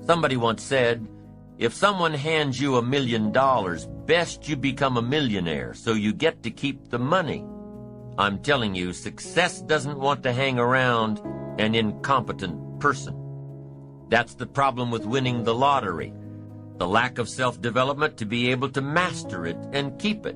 Somebody once said, if someone hands you $1 million, best you become a millionaire so you get to keep the money. I'm telling you, success doesn't want to hang around an incompetent person. That's the problem with winning the lottery. The lack of self-development to be able to master it and keep it.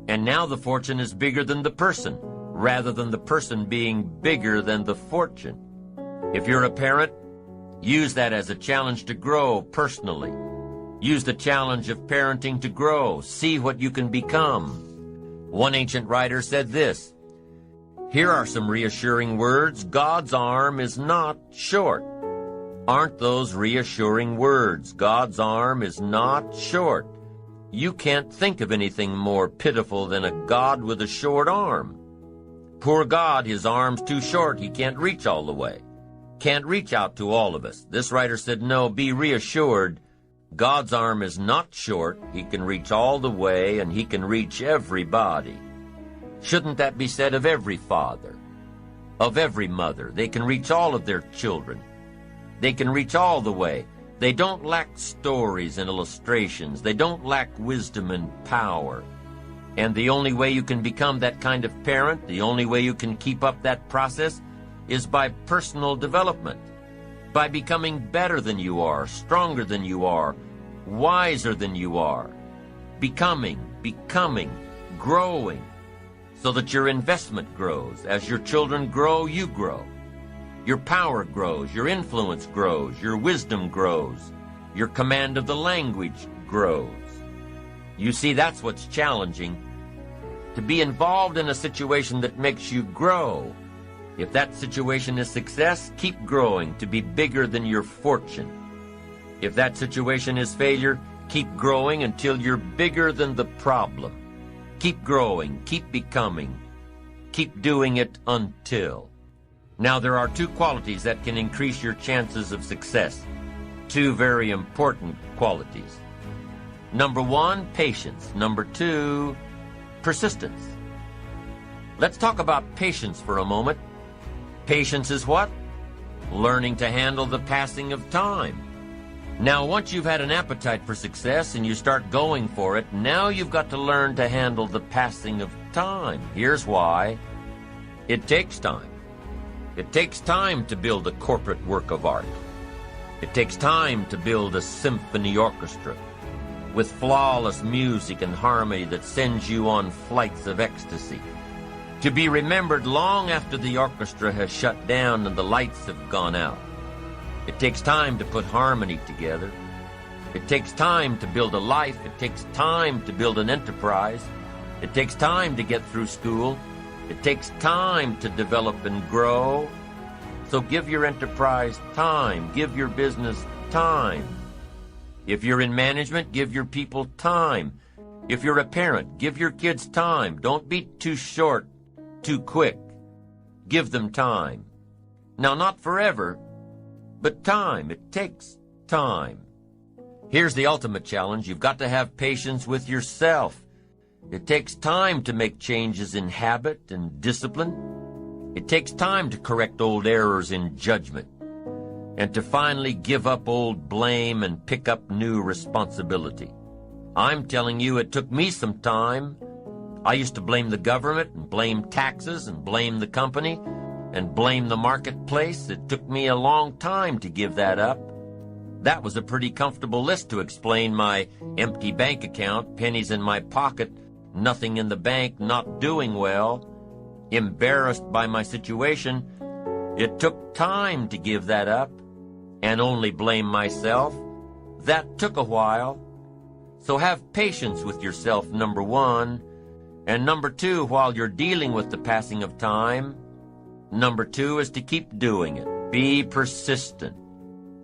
And now the fortune is bigger than the person, rather than the person being bigger than the fortune. If you're a parent, use that as a challenge to grow personally. Use the challenge of parenting to grow. See what you can become. One ancient writer said this, "Here are some reassuring words. God's arm is not short." Aren't those reassuring words? God's arm is not short. You can't think of anything more pitiful than a God with a short arm. Poor God, his arm's too short. He can't reach all the way. Can't reach out to all of us. This writer said, no, be reassured. God's arm is not short. He can reach all the way, and he can reach everybody. Shouldn't that be said of every father, of every mother? They can reach all of their children. They can reach all the way. They don't lack stories and illustrations. They don't lack wisdom and power. And the only way you can become that kind of parent, the only way you can keep up that process, is by personal development, by becoming better than you are, stronger than you are, wiser than you are, becoming, growing, so that your investment grows. As your children grow, you grow. Your power grows, your influence grows, your wisdom grows, your command of the language grows. You see, that's what's challenging, to be involved in a situation that makes you grow. If that situation is success, keep growing to be bigger than your fortune. If that situation is failure, keep growing until you're bigger than the problem. Keep growing, keep becoming, keep doing it until. Now, there are two qualities that can increase your chances of success. Two very important qualities. Number one, patience. Number two, persistence. Let's talk about patience for a moment. Patience is what? Learning to handle the passing of time. Now, once you've had an appetite for success and you start going for it, now you've got to learn to handle the passing of time. Here's why. It takes time. It takes time to build a corporate work of art. It takes time to build a symphony orchestra with flawless music and harmony that sends you on flights of ecstasy, to be remembered long after the orchestra has shut down and the lights have gone out. It takes time to put harmony together. It takes time to build a life. It takes time to build an enterprise. It takes time to get through school. It takes time to develop and grow. So give your enterprise time. Give your business time. If you're in management, give your people time. If you're a parent, give your kids time. Don't be too short, too quick. Give them time. Now, not forever, but time. It takes time. Here's the ultimate challenge. You've got to have patience with yourself. It takes time to make changes in habit and discipline. It takes time to correct old errors in judgment and to finally give up old blame and pick up new responsibility. I'm telling you, it took me some time. I used to blame the government and blame taxes and blame the company and blame the marketplace. It took me a long time to give that up. That was a pretty comfortable list to explain my empty bank account, pennies in my pocket, nothing in the bank, not doing well, embarrassed by my situation. It took time to give that up and only blame myself. That took a while. So have patience with yourself, number one. And number two, while you're dealing with the passing of time, number two is to keep doing it. Be persistent.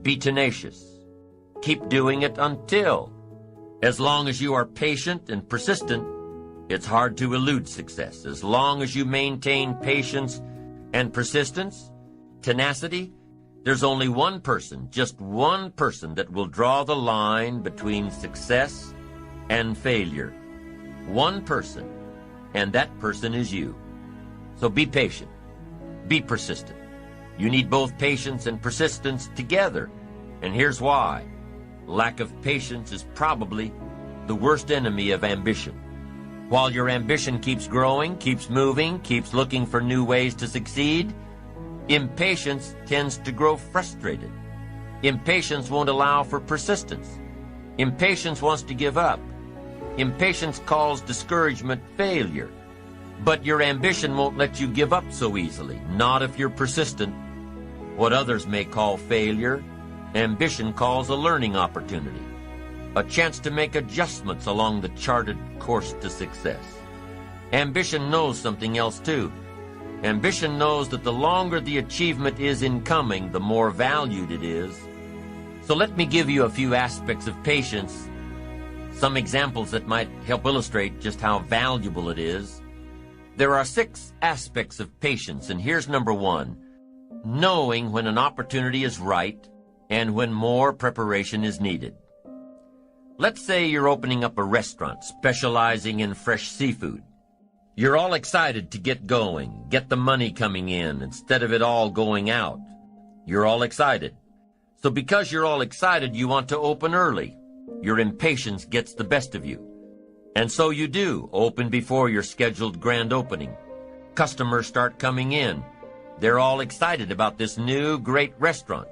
Be tenacious. Keep doing it until. As long as you are patient and persistent, it's hard to elude success. As long as you maintain patience and persistence, tenacity, there's only one person, just one person, that will draw the line between success and failure. One person, and that person is you. So be patient. Be persistent. You need both patience and persistence together. And here's why. Lack of patience is probably the worst enemy of ambition. While your ambition keeps growing, keeps moving, keeps looking for new ways to succeed, impatience tends to grow frustrated. Impatience won't allow for persistence. Impatience wants to give up. Impatience calls discouragement failure. But your ambition won't let you give up so easily, not if you're persistent. What others may call failure, ambition calls a learning opportunity, a chance to make adjustments along the charted course to success. Ambition knows something else too. Ambition knows that the longer the achievement is in coming, the more valued it is. So let me give you a few aspects of patience, some examples that might help illustrate just how valuable it is. There are 6 aspects of patience, and here's number 1. Knowing when an opportunity is right and when more preparation is needed. Let's say you're opening up a restaurant specializing in fresh seafood. You're all excited to get going, get the money coming in instead of it all going out. You're all excited. So because you're all excited, you want to open early. Your impatience gets the best of you. And so you do, open before your scheduled grand opening. Customers start coming in. They're all excited about this new great restaurant.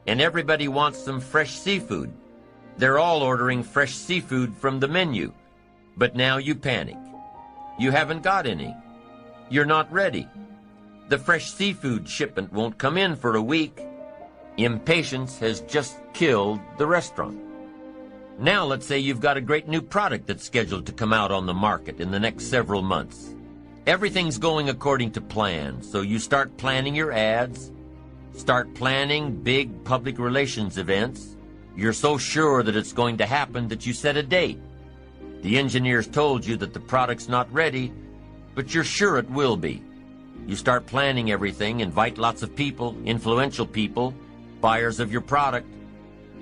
And everybody wants some fresh seafood. They're all ordering fresh seafood from the menu. But now you panic. You haven't got any. You're not ready. The fresh seafood shipment won't come in for a week. Impatience has just killed the restaurant. Now let's say you've got a great new product that's scheduled to come out on the market in the next several months. Everything's going according to plan, so you start planning your ads, start planning big public relations events. You're so sure that it's going to happen that you set a date. The engineers told you that the product's not ready, but you're sure it will be. You start planning everything, invite lots of people, influential people, buyers of your product.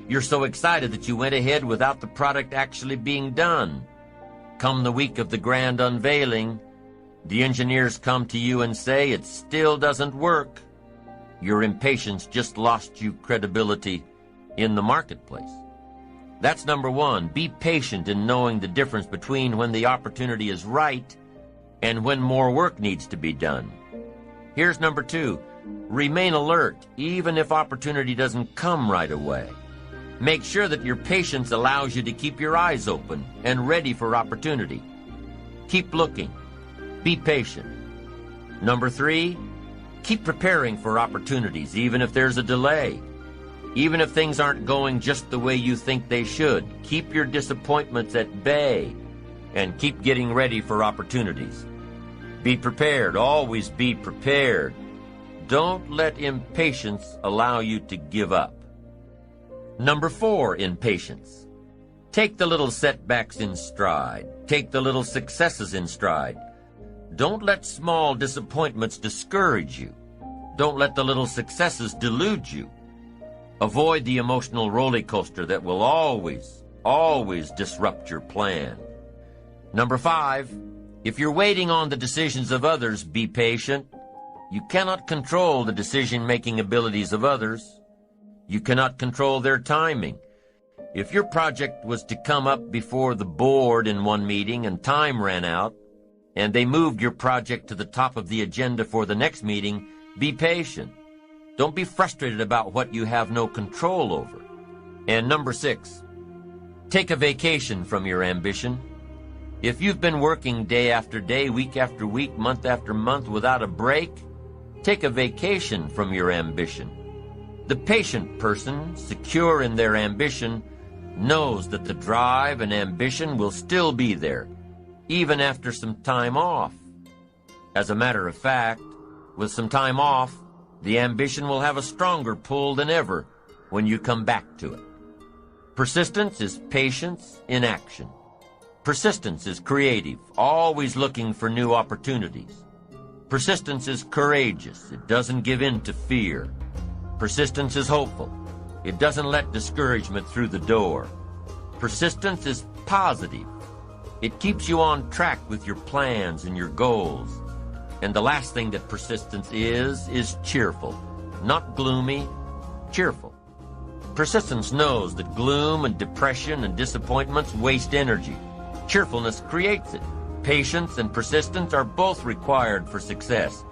You're so excited that you went ahead without the product actually being done. Come the week of the grand unveiling, the engineers come to you and say it still doesn't work. Your impatience just lost you credibility in the marketplace. That's number 1. Be patient in knowing the difference between when the opportunity is right and when more work needs to be done. Here's number 2. Remain alert, even if opportunity doesn't come right away. Make sure that your patience allows you to keep your eyes open and ready for opportunity. Keep looking. Be patient. Number 3, keep preparing for opportunities, even if there's a delay. Even if things aren't going just the way you think they should. Keep your disappointments at bay and keep getting ready for opportunities. Be prepared. Always be prepared. Don't let impatience allow you to give up. Number 4 in patience. Take the little setbacks in stride. Take the little successes in stride. Don't let small disappointments discourage you. Don't let the little successes delude you. Avoid the emotional roller coaster that will always disrupt your plan. Number 5, if you're waiting on the decisions of others, be patient. You cannot control the decision-making abilities of others. You cannot control their timing. If your project was to come up before the board in one meeting and time ran out, and they moved your project to the top of the agenda for the next meeting, be patient. Don't be frustrated about what you have no control over. And number 6, take a vacation from your ambition. If you've been working day after day, week after week, month after month without a break, take a vacation from your ambition. The patient person, secure in their ambition, knows that the drive and ambition will still be there, even after some time off. As a matter of fact, with some time off, the ambition will have a stronger pull than ever when you come back to it. Persistence is patience in action. Persistence is creative, always looking for new opportunities. Persistence is courageous. It doesn't give in to fear. Persistence is hopeful. It doesn't let discouragement through the door. Persistence is positive. It keeps you on track with your plans and your goals. And the last thing that persistence is cheerful. Not gloomy, cheerful. Persistence knows that gloom and depression and disappointments waste energy. Cheerfulness creates it. Patience and persistence are both required for success.